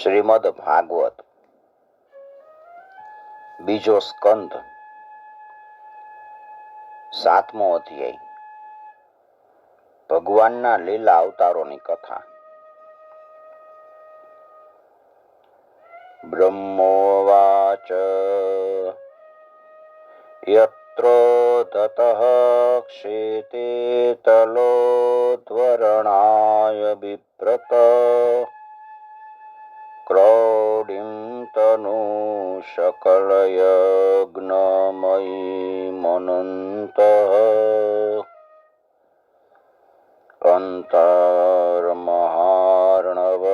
શ્રીમદ ભાગવત બીજો સ્કંદ 7મો અધ્યાય ભગવાનના લીલા અવતારોની કથા. બ્રહ્મોવાચ યત્ર તતઃ ક્ષેતે તલોદ્વરણાય બિભ્રત ક્રોડીમ તનુ શકલયજ્ઞમયી મનંતઃ અંતર્મહાર્ણવ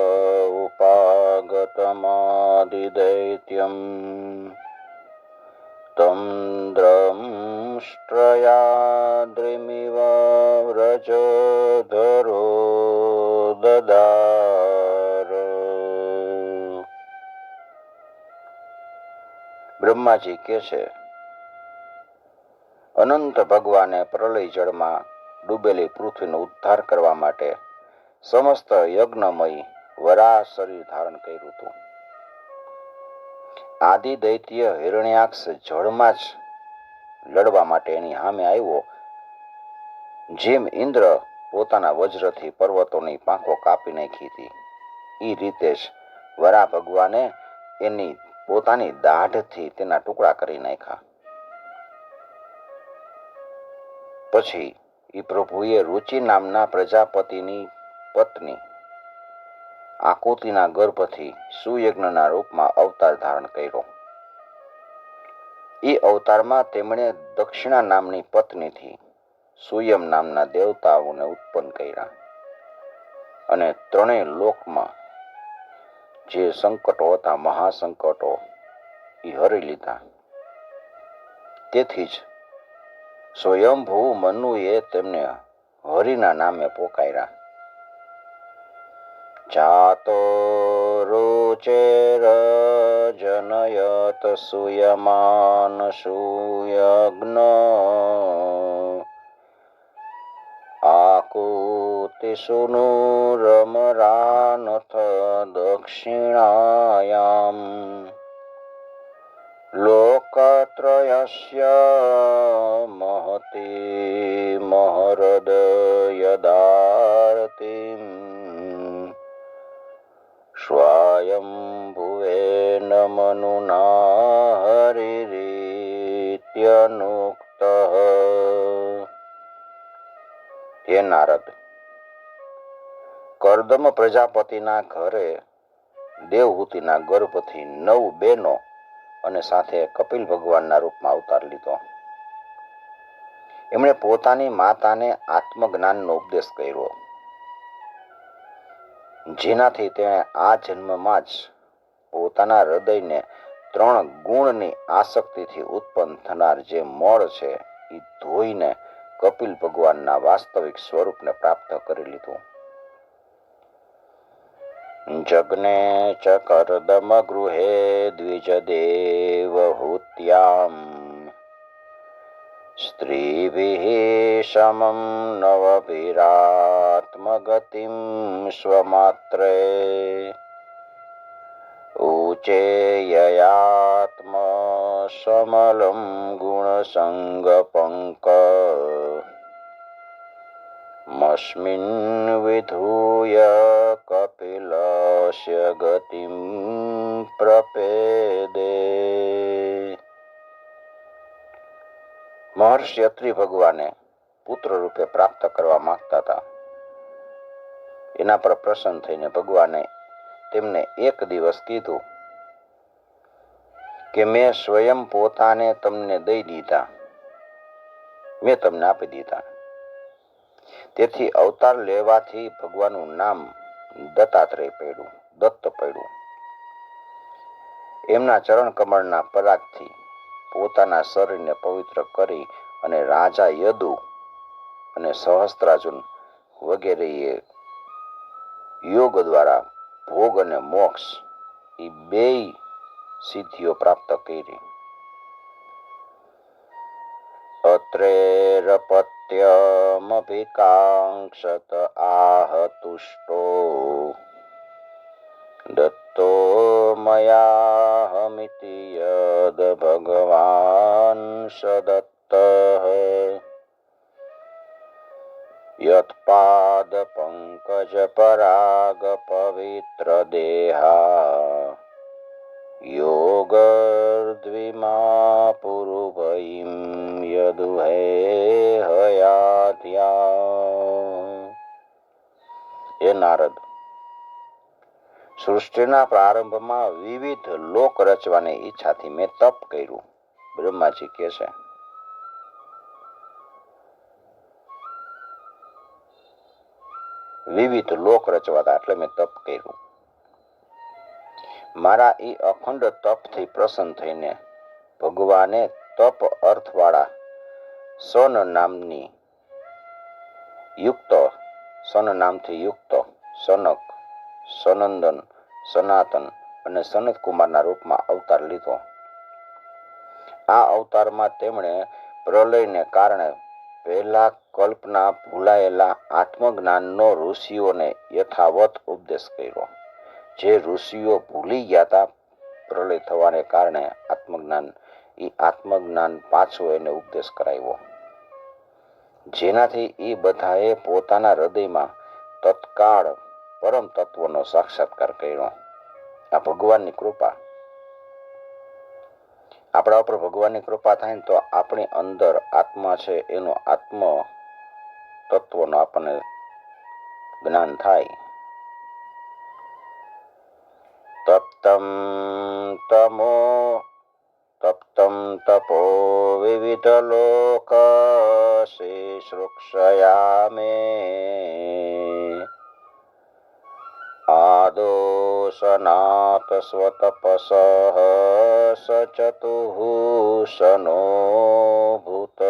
ઉપાગતમાદિદૈત્યમ તમ દ્રષ્ટ્રયાદ્રિમિવ વ્રજધરો દદાર. બ્રહ્માજી કહે છે, અનંત ભગવાને પ્રલય જળમાં ડૂબેલી પૃથ્વીનો ઉદ્ધાર કરવા માટે સમસ્ત યજ્ઞમય વરાહ શરીર ધારણ કર્યું હતું. આદિ દૈત્ય હિરણ્યાક્ષ જળમાં જ લડવા માટે એની સામે આવ્યો. જેમ ઇન્દ્ર પોતાના વજ્રથી પર્વતોની પાંખો કાપી નાખી હતી, એ રીતે જ વરાહ ભગવાને એની પોતાની દાઢથી તેના ટુકડા કરી નાખ્યા. પછી એ પ્રભુએ રુચિ નામના પ્રજાપતિની પત્ની આકુતિના ગર્ભથી સુયજ્ઞના રૂપમાં અવતાર ધારણ કર્યો. એ અવતારમાં તેમણે દક્ષિણા નામની પત્નીથી સુયમ નામના દેવતાઓને ઉત્પન્ન કર્યા અને ત્રણેય લોકમાં જે સંકટો હતા, મહાસંકટો, એ હરી લીધા. તેથી જ સ્વયંભૂ મનુએ તેમને હરિના નામે પોકાર્યા. જાતો રુચેર જનયત સુયમાન સુયજ્ઞ આકુતિ સુનુરમરાનથ દક્ષિણાયામ લોકત્રયસ્ય મહતી મહરદયદારતિમ સ્વયંભુવેન મનુના હરિરીત્યનુક્તઃ. હે નારદ, કર્દમ પ્રજાપતિના ઘરે દેવહૂતિના ગર્ભથી 9 બહેનો અને સાથે કપિલ ભગવાનના રૂપમાં અવતાર લીધો. એમણે પોતાની માતાને આત્મજ્ઞાનનો ઉપદેશ કર્યો, જેનાથી તેણે આ જન્મમાં જ પોતાના હૃદયને 3 ગુણની આસક્તિથી ઉત્પન્ન થનાર જે મળ છે એ ધોઈને કપિલ ભગવાનના વાસ્તવિક સ્વરૂપને પ્રાપ્ત કરી લીધું. જગ્ને ચ કર્દમ ગૃહે દ્વિજદેવહૂત્યામ સ્ત્રીભિઃ સમં નવભિરાત્મગતિં સ્વમાત્રે ઉચેયયાત્મ સમલં ગુણસંગપંક મસ્મિન વિધૂય કપિલસ્ય ગતિં પ્રપેદે. મહર્ષિ અત્રિ ભગવાને પુત્ર રૂપે પ્રાપ્ત કરવા માંગતા હતા. એના પર પ્રસન્ન થઈને ભગવાને તેમને એક દિવસ કીધું કે મેં સ્વયં પોતાને તમને દઈ દીધા, મેં તમને આપી દીધા. તેથી અવતાર લેવાથી ભગવાનનું નામ દત્તાત્રેય પડ્યું, દત્ત પડ્યું. એમના ચરણ કમળના પરાગથી પોતાના શરીરને પવિત્ર કરી અને રાજા યદુ અને સહસ્ત્રાર્જુન વગેરેએ યોગ દ્વારા ભોગ અને મોક્ષ એ 2 સિદ્ધિઓ પ્રાપ્ત કરી. અત્રેરપત્યમભિકાંક્ષત આહ તુષ્ટો દત્તો मयाहमिति यद् भगवान् सदत्तः यत्पादपङ्कजपरागपवित्रदेहा योगर्द्विमा पुरुभयीं यदुहे હયાત્યા. એ નારદ, સૃષ્ટિના પ્રારંભમાં વિવિધ લોક રચવાની ઈચ્છાથી મેં તપ કર્યું. બ્રહ્માજી કહે છે, વિવિધ લોક રચવાતા એટલે મેં તપ કર્યું. મારા એ અખંડ તપથી પ્રસન્ન થઈને ભગવાને તપ અર્થવાળા સન નામથી યુક્ત સનક, સનંદન, સનાતન અને સનત કુમારના રૂપમાં અવતાર લીધો. આ અવતારમાં તેમણે પ્રલયને કારણે પહેલા કલ્પના ભૂલાયેલા આત્મજ્ઞાનનો ઋષિઓને યથાવત ઉપદેશ કર્યો. જે ઋષિઓ ભૂલી ગયા હતા પ્રલય થવાને કારણે આત્મજ્ઞાન પાછો એને ઉપદેશ કરાવ્યો, જેનાથી એ બધાએ પોતાના હૃદયમાં તત્કાળ પરમ તત્વનો સાક્ષાત્કાર કર્યો. આ ભગવાનની કૃપા. આપણા ઉપર ભગવાનની કૃપા થાય ને તો આપણી અંદર આત્મા છે એનો આત્મ તત્વનો આપણને જ્ઞાન થાય. તપ્તમ તપો વિવિધલોક શિશ્રુક્ષયામે આદો સનાત સ્વતપસ સચતુઃ સનો ભૂત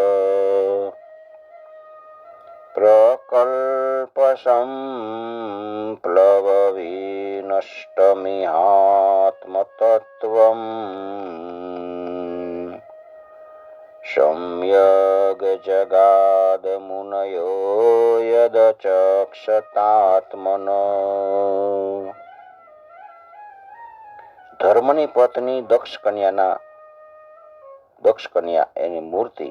પ્રકલ્પ સંપ્લવ વિનષ્ટમિહાત્મતત્વં सम्यग् जगाद मुनयो यदचक्षतात्मन. ધર્મની પત્ની દક્ષ કન્યા એની મૂર્તિ,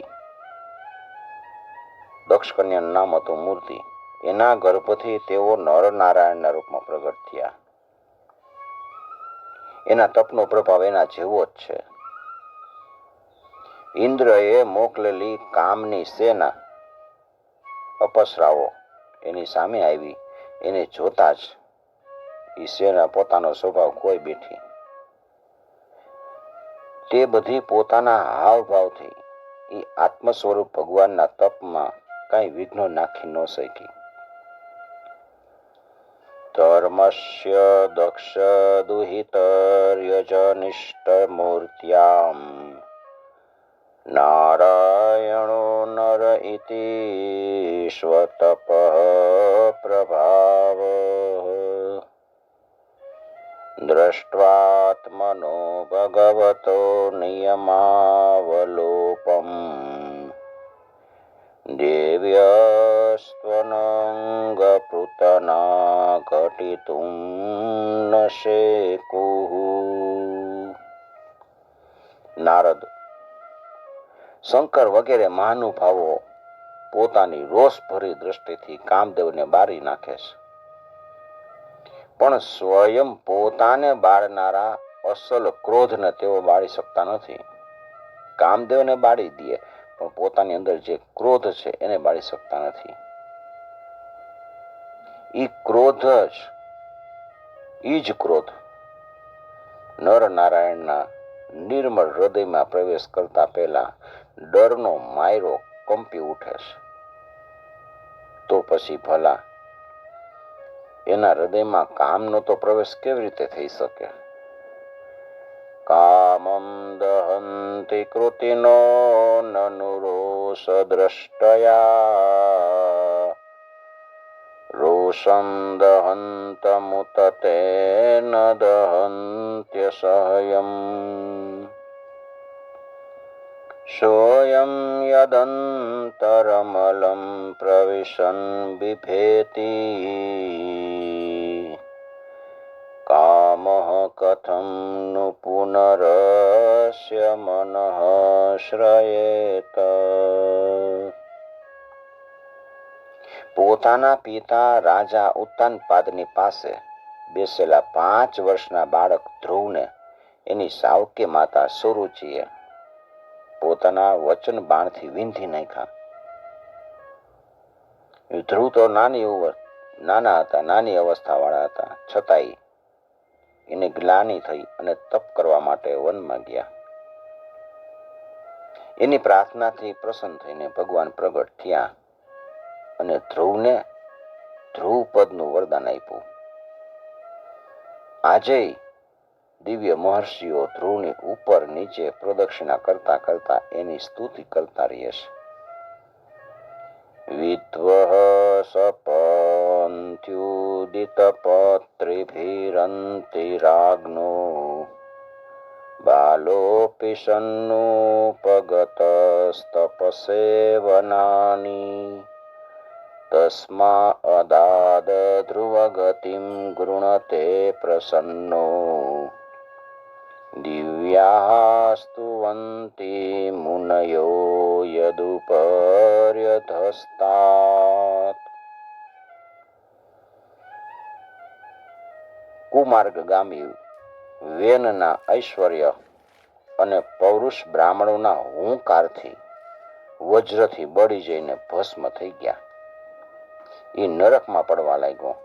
દક્ષ કન્યાનું નામ હતું મૂર્તિ. એના ગર્ભથી તેઓ નરનારાયણના રૂપમાં પ્રગટ થયા. એના તપનો પ્રભાવ એના જેવો જ છે. ઇન્દ્રએ મોકલેલી કામની સેના અપસરાઓ એની સામે આવી. એને જોતા જ એ સેના પોતાનો સ્વભાવ ખોઈ બેઠી. તે બધી પોતાના હાવભાવથી એ આત્મ સ્વરૂપ ભગવાનના તપમાં કઈ વિઘ્નો નાખી ન શકી. ધર્મસ્ય દક્ષ દુહિતર્યજનિષ્ઠ મૂર્ત્યામ નારાયણો નર ઇતિ સ્વતપઃ પ્રભાવ દ્રષ્ટ્વાત્મનો ભગવતો નિયમાવલોપમ દેવ્યસ્ત્વનંગ પૃતના ઘટિતુમ ન શેકુઃ. નારદ, શંકર વગેરે મહાનુભાવો પોતાની રોષભરી દ્રષ્ટિથી કામદેવને બાળી નાખે છે, પણ સ્વયં પોતાને બાળનારા અસલ ક્રોધને તેઓ બાળી શકતા નથી. કામદેવને બાળી દે પણ પોતાની અંદર જે ક્રોધ છે એને બાળી શકતા નથી. ઈ જ ક્રોધ નર નારાયણના નિર્મળ હૃદયમાં પ્રવેશ કરતા પહેલા ડરનો માયરો કંપી ઉઠે છે. તો પછી ભલા એના હૃદયમાં કામનો તો પ્રવેશ કેવી રીતે થઈ શકે? કામમ દહંતિ કૃતિનો નનુ રોષ દ્રષ્ટયા રોષમ દહંતમુતતે ન દહંત્ય સહયમ સોયમ યદંતરમલમ પ્રવિશન બિભેતિ કામઃ કથમ नु પુનરસ્ય મનઃ શ્રયેત. પોતાના પિતા રાજા ઉત્તાનપાદની પાસે બેસેલા 5 વર્ષના બાળક ધ્રુવને એની સાવકી માતા સુરુચિએ પોતાના વચન બાણથી વીંધી નાખ્યા. ધ્રુવ તો નાની અવસ્થાવાળા હતા, છતાંય એને ગ્લાનિ થઈ અને તપ કરવા માટે વનમાં ગયા. એની પ્રાર્થનાથી પ્રસન્ન થઈને ભગવાન પ્રગટ થયા અને ધ્રુવને ધ્રુવ પદનું વરદાન આપ્યું. આજે દિવ્ય મહર્ષિઓ ધ્રુવની ઉપર નીચે પ્રદક્ષિણા કરતા કરતા એની સ્તુતિ કરતા રહે છે. વિદ્વઃ સપંત્યુદિતપત્રિભિરન્તિ રાજ્ઞો બાલોऽપि સન્નુપગતસ્તપસેવનાની તસ્મા અદાદ ધ્રુવગતિમ ગૃણતે પ્રસન્નો દિવ્યાઃ સ્તુવન્તિ મુનયો યદુપર્યધસ્તાત. કુમાર્ગગામી વેનના ઐશ્વર્ય અને પૌરુષ બ્રાહ્મણોના હુંકારથી વજ્રથી બળી જઈને ભસ્મ થઈ ગયા. એ નરકમાં પડવા લાગ્યો.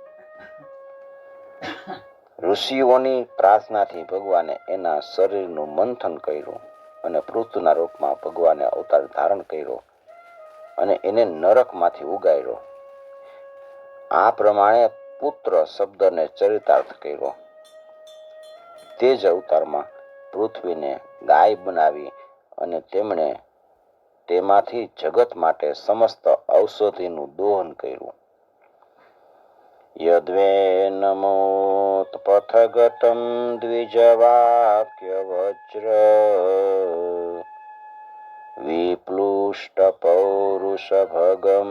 ઋષિઓની પ્રાર્થનાથી ભગવાને એના શરીરનું મંથન કર્યું અને પૃથ્વીના રૂપમાં ભગવાને અવતાર ધારણ કર્યો અને એને નરકમાંથી ઉગાર્યો. આ પ્રમાણે પુત્ર શબ્દને ચરિતાર્થ કર્યો. તે જ અવતારમાં પૃથ્વીને ગાય બનાવી અને તેમણે તેમાંથી જગત માટે સમસ્ત ઔષધિનું દોહન કર્યું. યદ્વેનમોત્પથગતમ દ્વિજવાક્ય વજ્ર વિપ્લુષ્ટ પૌરુષભગમ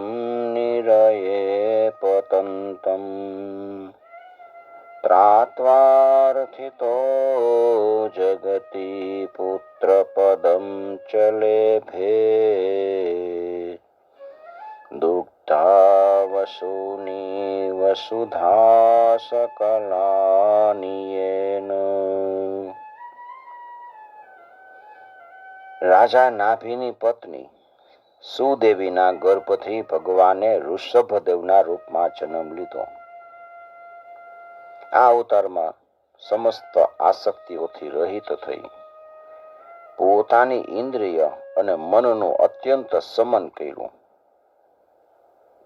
નિરયે પતંતમ ત્રાત્વાર્થિતો જગતિ પુત્રપદમ ચ લેભે દુગ્ધા વસુની વસુધા સકલાનિયેન. રાજા નાભીની પત્ની સુદેવીના ગર્ભથી ભગવાને ઋષભદેવના રૂપમાં જન્મ લીધો. આ અવતારમાં સમસ્ત આસક્તિઓથી રહિત થઈ પોતાની ઇન્દ્રિય અને મનનું અત્યંત સમન કર્યું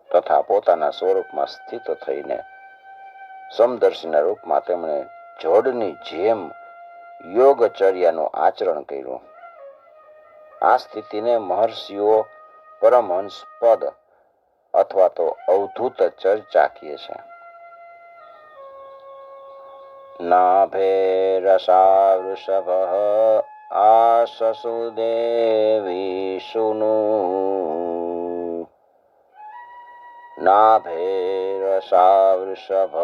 તથા પોતાના સ્વરૂપમાં સ્થિત થઈને સમદર્શીના રૂપમાં તેમણે જળની જેમ યોગચર્યાનું આચરણ કર્યું. આ સ્થિતિને મહર્ષિઓ પરમહંસ પદ અથવા તો અવધૂત ચર્ચા કહે છે. નાભેરસા વૃષભ આસસુ દેવી સુનુ નાભેરસા વૃષભ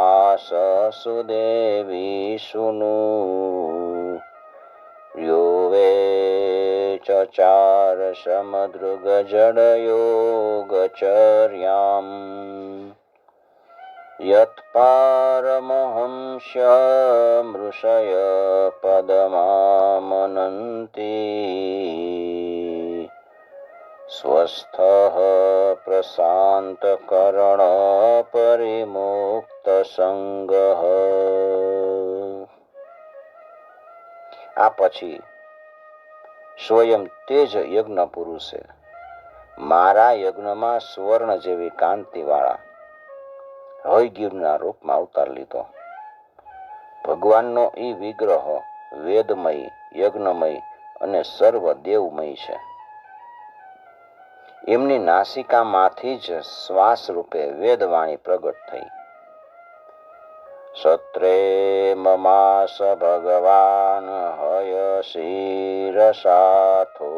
આસસુ દેવી સુનુ યોવે ચચાર સમદૃગ જડયોગચર્યામ યત પારમહંસ્ય મૃષય પદમામનંતી સ્વસ્થઃ પ્રશાંત કરણ પરિમુક્ત સંગઃ. આ પછી સ્વયં તે જ યજ્ઞ પુરુષે મારા યજ્ઞમાં સુવર્ણ જેવી કાંતિવાળા હયગીરના રૂપમાં અવતાર લીધો. ભગવાનનો એ વિગ્રહ વેદમય, યજ્ઞમય અને સર્વ દેવમય છે. એમની નાસિકામાંથી જ શ્વાસ રૂપે વેદવાણી પ્રગટ થઈ. સત્રે મમાસ ભગવાન હયશીરસાથો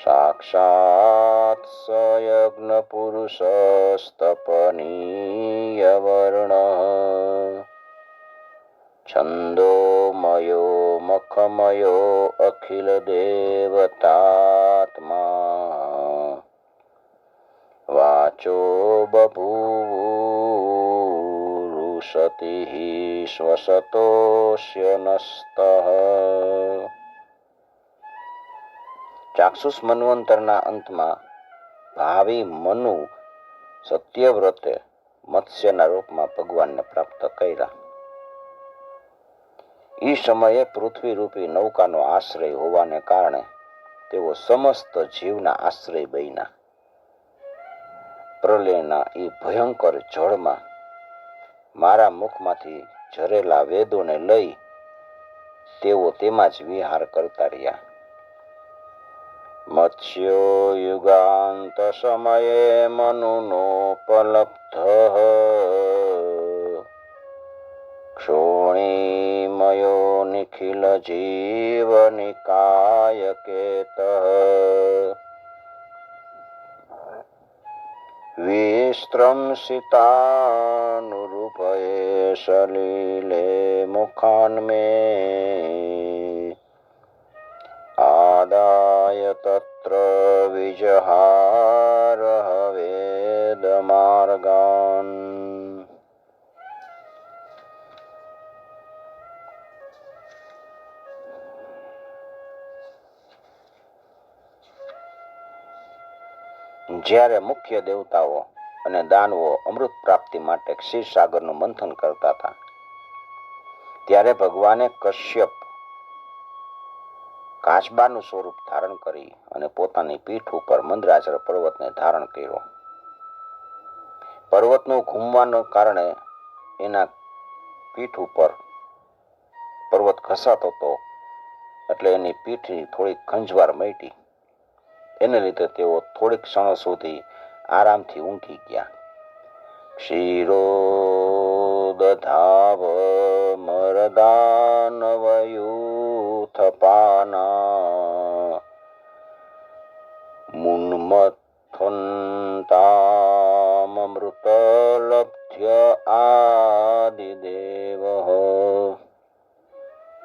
સાક્ષાત સયજ્ઞ પુરુષસ્તપનીય વર્ણ છંદોમયો મખમયો અખિલ દેવતાત્મા વાચો બભૂવુરુષતિ શ્વસતોસ્ય નસ્તઃ. ચાક્ષુષ મન્વંતરના અંતમાં ભાવિ મનુ સત્યવ્રતે મત્સ્યના રૂપમાં ભગવાનને પ્રાપ્ત કર્યા. એ સમયે પૃથ્વીરૂપી નૌકાનો આશ્રય હોવાને કારણે તેઓ સમસ્ત જીવના આશ્રય બન્યા. પ્રલયના એ ભયંકર જળમાં મારા મુખમાંથી ઝરેલા વેદોને લઈ તેઓ તેમાં જ વિહાર કરતા રહ્યા. મત્સ્યો યુગાંત સમયે મનુનોપલબ્ધ ક્ષોણીમયો નિખિલ જીવનિકાય કેતઃ વિસ્ત્રંસિતાનુરૂપયે સલીલે મુખાન્મે આદાય તત્ર વિજહાર વેદમાર્ગાન. જ્યારે મુખ્ય દેવતાઓ અને દાનવો અમૃત પ્રાપ્તિ માટે ક્ષીરસાગરનું મંથન કરતા હતા ત્યારે ભગવાને કશ્યપ કાચબાનું સ્વરૂપ ધારણ કરી અને પોતાની પીઠ ઉપર મંદરાચલ પર્વતને ધારણ કર્યો. પર્વતનું ઘૂમવાને કારણે એના પીઠ ઉપર પર્વત ઘસાતો હતો એટલે એની પીઠની થોડીક ખંજવાર મટી. એને લીધે તેઓ થોડીક ક્ષણો સુધી આરામથી ઊંઘી ગયા. ક્ષીરો દધાવ મરદાનવયુથપાના મુન્મથ્થન્તામૃતલબ્ધ્ય આદિદેવઃ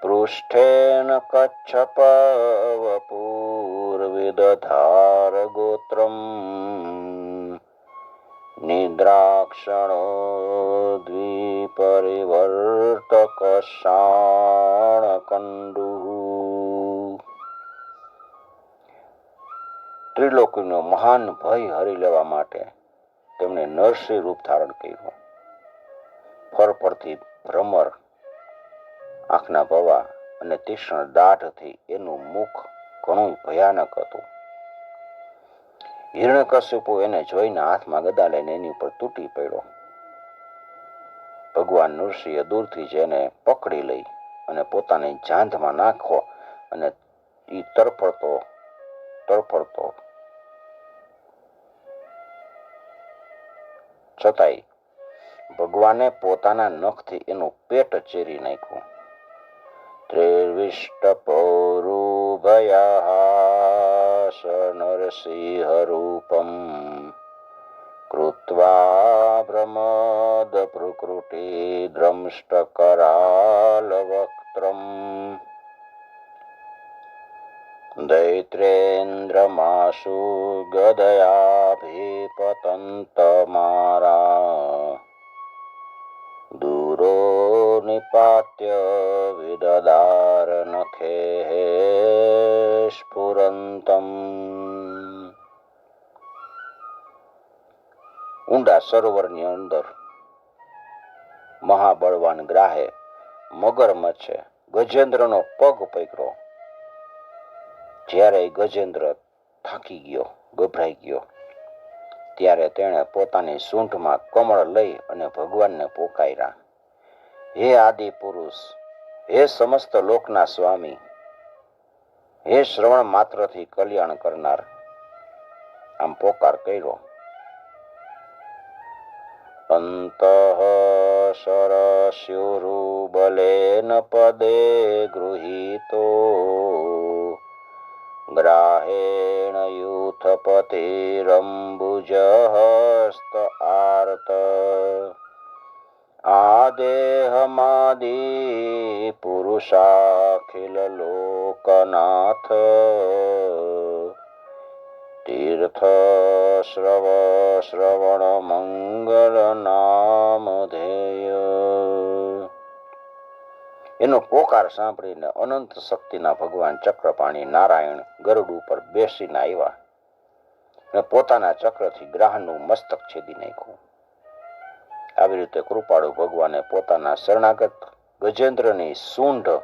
પૃષ્ઠેન કચ્છપવપૂર્વિદધાર ગોત્રમ નિદ્રાક્ષણો દ્વિપરિવર્તક શાણકંડુઃ. ત્રિલોકીનો મહાન ભય હરી લેવા માટે તેમણે નરસિંહ રૂપ ધારણ કર્યું. ફર પરથી ભ્રમર, આંખના ભવા અને તીક્ષ્ણ દાઢથી એનું મુખ ઘણું ભયાનક હતું. હિરણ્યકશ્યપુ એને જોઈને હાથમાં ગદા લઈને એની ઉપર તૂટી પડ્યો. ભગવાન નરસિંહે દૂરથી જ એને પકડી લઈ અને પોતાની જાંઘમાં નાખો અને એ તરફડતો છતાંય ભગવાને પોતાના નખથી એનું પેટ ચીરી નાખ્યું. ત્રિવિષ્ટપૌરુભયાસ નરસિંહ રૂપમ કૃત્વા ભ્રમદ પ્રકૃતિ દ્રંષ્ટ કરાલ વક્ત્રમ દૈત્રેન્દ્રમાશુ ગદયાભિપતંત મારા દૂરો નિપાત્ય વિદદાર નખે સ્ફુરંતમ. ઊંડા સરોવરની અંદર મહાબળવાન ગ્રાહે મગરમચ્છે ગજેન્દ્રનો પગ પકડ્યો. જ્યારે ગજેન્દ્ર થાકી ગયો, ગભરાઈ ગયો, ત્યારે તેણે પોતાની સૂંઢમાં કમળ લઈ અને ભગવાનને પોકાર્યા. હે આદિ પુરુષ, હે સમસ્ત લોકના સ્વામી, હે શ્રવણ માત્રથી કલ્યાણ કરનાર, આમ પોકાર કર્યો. અંતઃ સરસ્યુરુબલેન પદે ગૃહીતો ગ્રાહેણ યુથપતિરંબુજહસ્ત આર્ત દેહમાદિ પુરુષાખિલ લોકનાથ તીર્થ શ્રવણ મંગળ નામ ધેય. એનો પોકાર સાંભળીને અનંત શક્તિના ભગવાન ચક્રપાણી નારાયણ ગરુડ ઉપર બેસીને આવ્યા અને પોતાના ચક્રથી ગ્રાહનું મસ્તક છેદી નાખ્યું. આવી રીતે કૃપાળુ ભગવાને પોતાના શરણાગત ગજેન્દ્રની સૂંઢ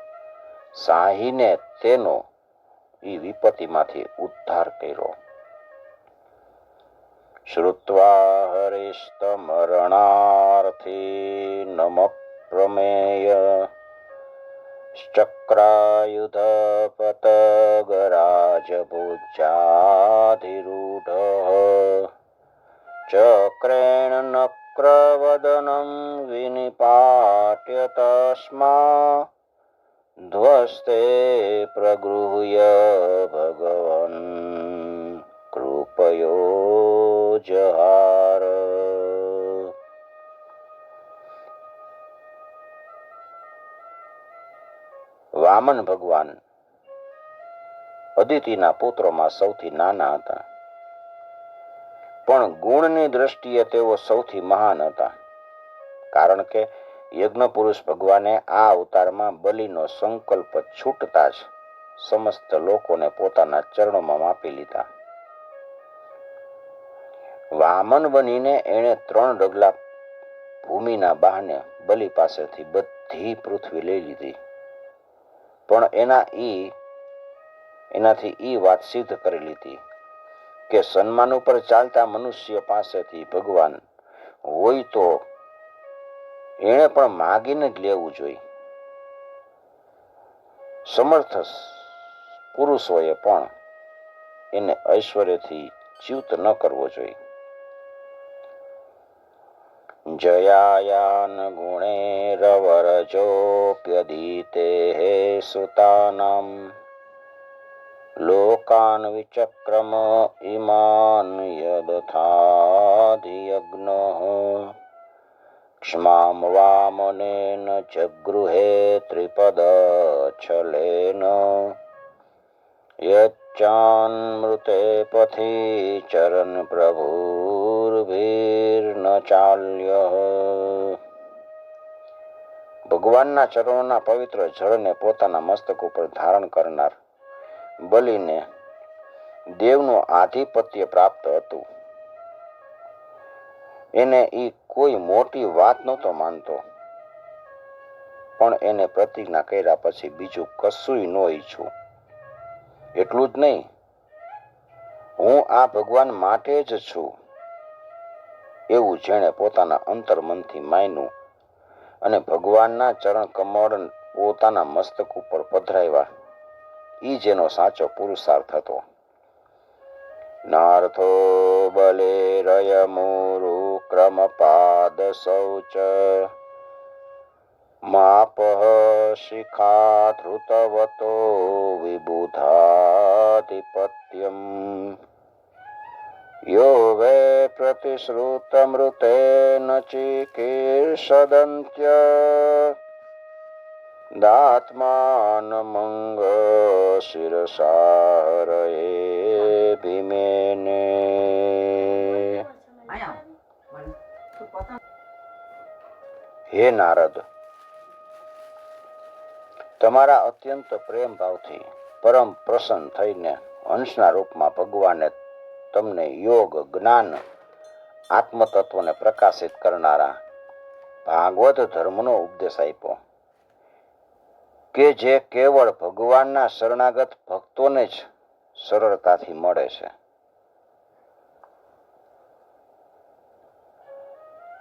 સાહીને તેનો ઈ વિપત્તિમાંથી ઉદ્ધાર કર્યો. શ્રુત્વા હરિસ્તમરણાર્થી નમ પ્રમેય ચક્રાયુધ પતગરાજભુજાધિરૂઢ ચક્રેણ નક્રવદનમ વિનિપાટ્ય તસ્મા ધ્વસ્તે પ્રગૃહ્ય ભગવન કૃપયો જહાર. વામન ભગવાન અદિતિના પુત્રોમાં સૌથી નાના હતા, પણ ગુણની દ્રષ્ટિએ તેઓ સૌથી મહાન હતા. કારણ કે યજ્ઞ પુરુષ ભગવાને આ અવતારમાં બલિનો સંકલ્પ છૂટતા જ સમસ્ત લોકોને પોતાના ચરણોમાં માપી લીધા. વામન બનીને એણે 3 ડગલા ભૂમિના બહાને બલિ પાસેથી બધી પૃથ્વી લઈ લીધી, પણ એનાથી ઈ વાત સિદ્ધ કરી લીધી કે સન્માન ઉપર ચાલતા મનુષ્ય પાસેથી ભગવાન હોય તો એણે પણ માગીને જ લેવું જોઈએ. સમર્થ પુરુષોએ પણ એને ઐશ્વર્યથી ચ્યુત ન કરવો જોઈએ. જયાયાન ગુણેરવરજોપ્યધીતે સુતાનામ લોકાન વિચક્રમ ઇમાન યદથાધિયજ્ઞઃ ક્ષમામ વામનેન જગૃહે ત્રિપદચ્છલેન યચ્ચાન્મૃતે પથી ચરણ પ્રભુર્ભીર્ન ચાલ્યઃ. ભગવાનના ચરણોના પવિત્ર જળને પોતાના મસ્તક ઉપર ધારણ કરનાર બલિને દેવનું આધિપત્ય પ્રાપ્ત હતું. એને ઈ કોઈ મોટી વાત નહોતો માનતો, પણ એને પ્રતિજ્ઞા કર્યા પછી બીજું કશુંય ન ઈચ્છું. એટલું જ નહીં, હું આ ભગવાન માટે જ છું એવું જેણે પોતાના અંતર્મનથી માન્યું અને ભગવાનના ચરણ કમળ પોતાના મસ્તક ઉપર પધરાવ્યા, ઈ જેનો સાચો પુરુષાર્થ હતો. નાર્થો બલેરયમુરુ ક્રમપાદ શૌચ માપઃ શિખા ધૃતવતો વિબુધાધિપત્યમ યો વે પ્રતિશ્રુતમૃતેન ચિકીર્ષદંત્ય દાત્માનમંગ શિરસારયે ભીમેને. હે નારદ, તમારા અત્યંત પ્રેમ ભાવથી પરમ પ્રસન્ન થઈને હંસના રૂપમાં ભગવાને તમને યોગ, જ્ઞાન, આત્મતત્વને પ્રકાશિત કરનારા ભાગવત ધર્મનો ઉપદેશ આપ્યો કે જે કેવળ ભગવાનના શરણાગત ભક્તોને જ સરળતાથી મળે છે.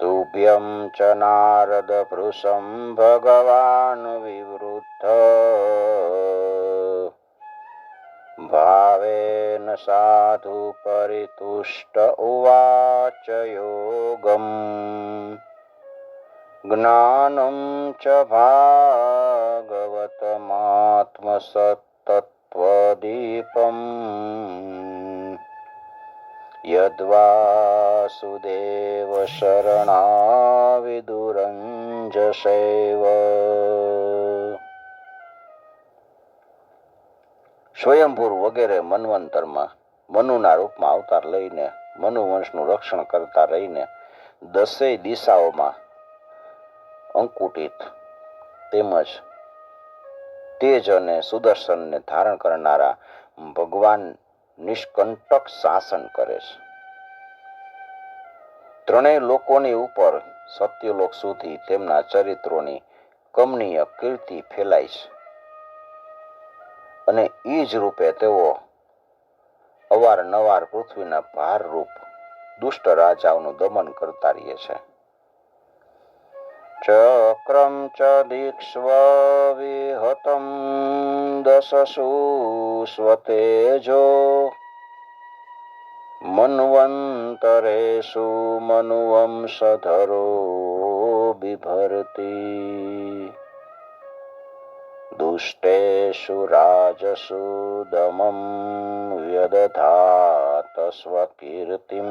તુભ્યં ચ નારદ ભૃશં ભગવાન વિવૃદ્ધ ભાવેન સાધુ પરિતુષ્ટ ઉવાચ યોગમ જ્ઞાનમ ચ ભાગવતમાત્મસત્તત્વદીપમ યદ્વાસુદેવ શરણા વિદુરં મંજસેવ. સ્વયંભૂર વગેરે મન્વંતરમાં મનુના રૂપમાં અવતાર લઈને મનુવંશનું રક્ષણ કરતા રહીને દસેય દિશાઓમાં અંકુટિત તેમજ તેજ અને સુદર્શનને ધારણ કરનારા ભગવાન નિષ્કંટક શાસન કરે છે. ત્રણેય લોકોની ઉપર સત્યલોક સુધી તેમના ચરિત્રોની કમનીય કીર્તિ ફેલાય છે અને એ જ રૂપે તેઓ અવારનવાર પૃથ્વીના ભારરૂપ દુષ્ટ રાજાઓનું દમન કરતા રહે છે. ચક્રમ ચ દીક્ષ્વ વિહતમ દશસુ સ્વતેજો મન્વંતરેષુ મનુવંશધરો બિભર્તિ. દુષ્ટેષુ રાજસુ દમં વ્યદધાત સ્વકીર્તિમ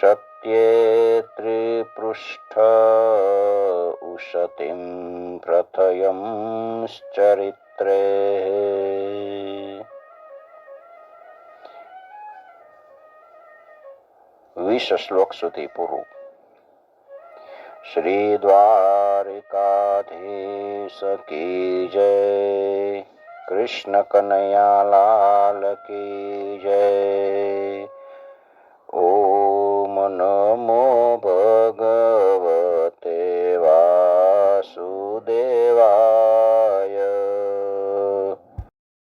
સત્યે ત્રિપૃષ્ઠ ઉશતિમ પ્રથયંશ્ચરિત્રે. 20 શ્લોક સુધી પૂરું. શ્રી દ્વારિકાધીશ કી જય. કૃષ્ણ કનૈયા લાલ કી